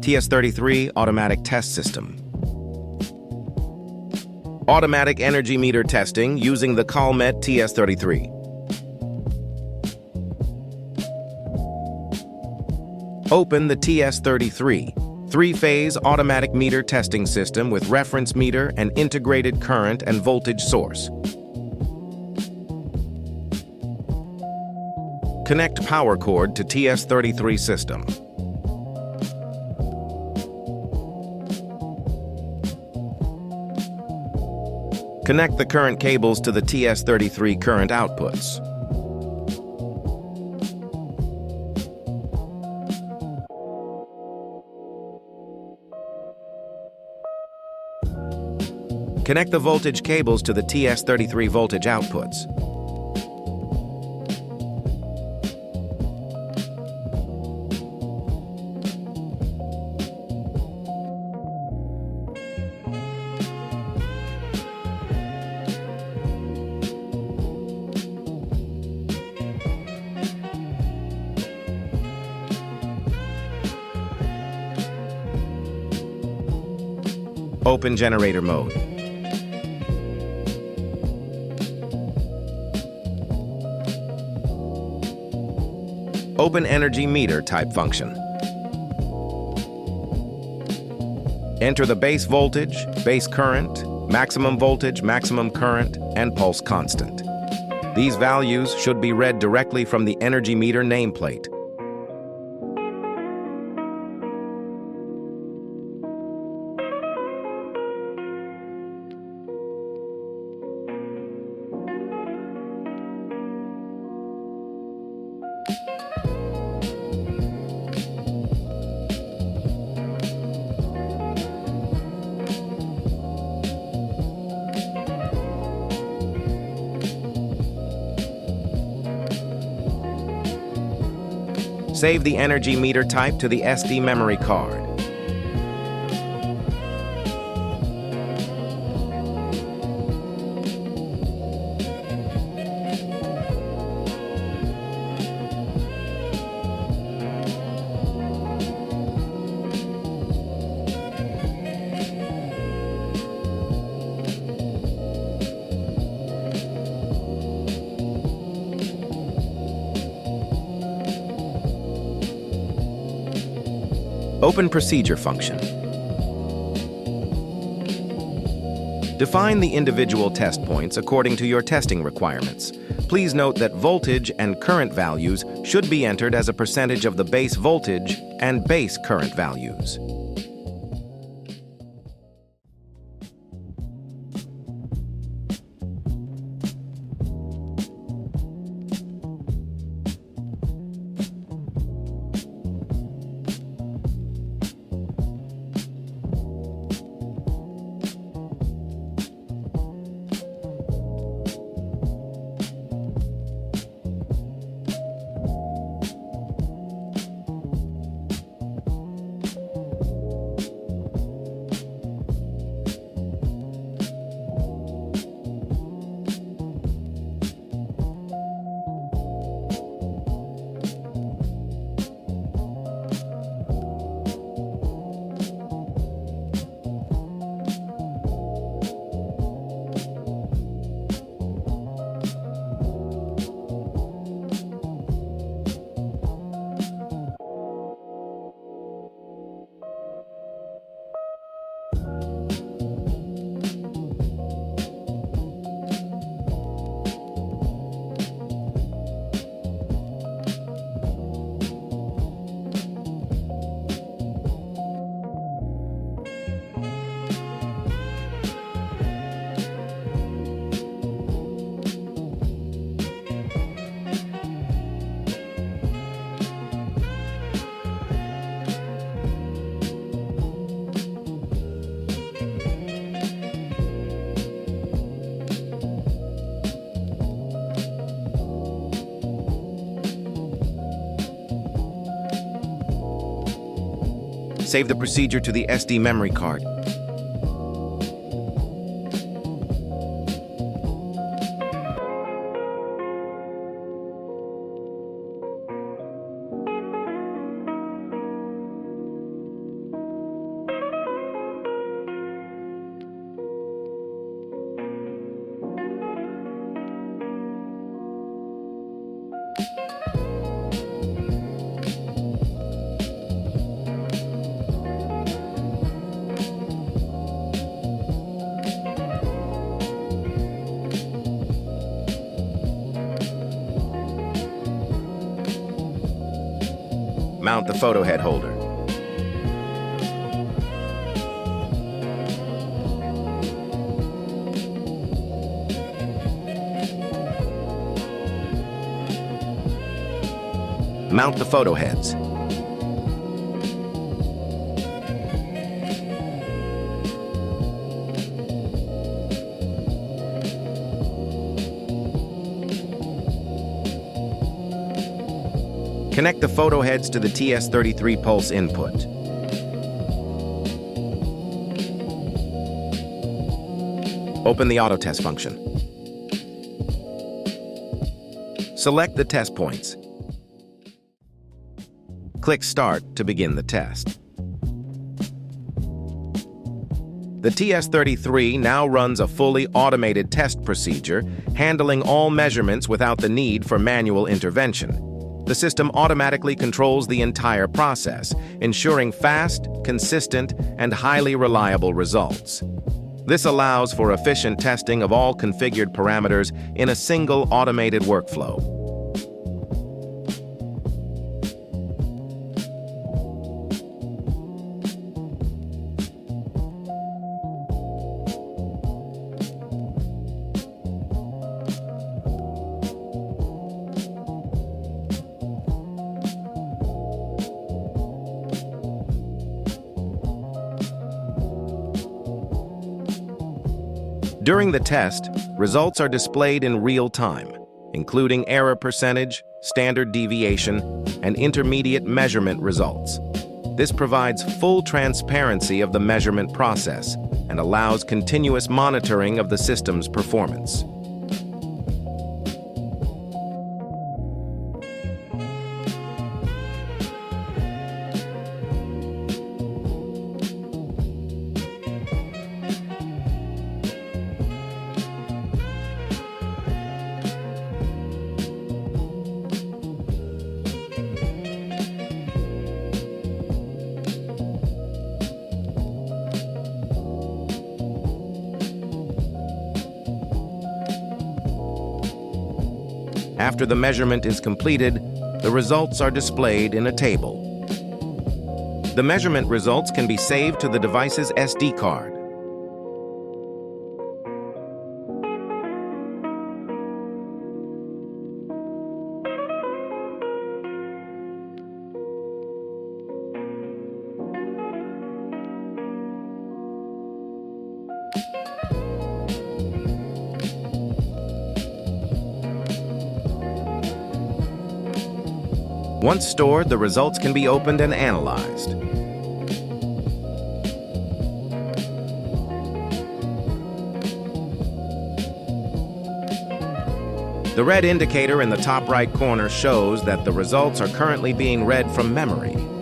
TS33 Automatic Test System. Automatic energy meter testing using the Calmet TS33. Open the TS33, three-phase automatic meter testing system with reference meter and integrated current and voltage source. Connect power cord to TS33 system. Connect the current cables to the TS33 current outputs. Connect the voltage cables to the TS33 voltage outputs. Open generator mode. Open energy meter type function. Enter the base voltage, base current, maximum voltage, maximum current, and pulse constant. These values should be read directly from the energy meter nameplate. Save the energy meter type to the SD memory card. Open procedure function. Define the individual test points according to your testing requirements. Please note that voltage and current values should be entered as a percentage of the base voltage and base current values. Save the procedure to the SD memory card. mount the photo head holder. Mount the photo heads. Connect the photo heads to the TS33 pulse input. Open the auto test function. Select the test points. Click Start to begin the test. The TS33 now runs a fully automated test procedure, handling all measurements without the need for manual intervention. The system automatically controls the entire process, ensuring fast, consistent, and highly reliable results. This allows for efficient testing of all configured parameters in a single automated workflow. During the test, results are displayed in real time, including error percentage, standard deviation, and intermediate measurement results. This provides full transparency of the measurement process and allows continuous monitoring of the system's performance. After the measurement is completed, the results are displayed in a table. The measurement results can be saved to the device's SD card. Once stored, the results can be opened and analyzed. The red indicator in the top right corner shows that the results are currently being read from memory.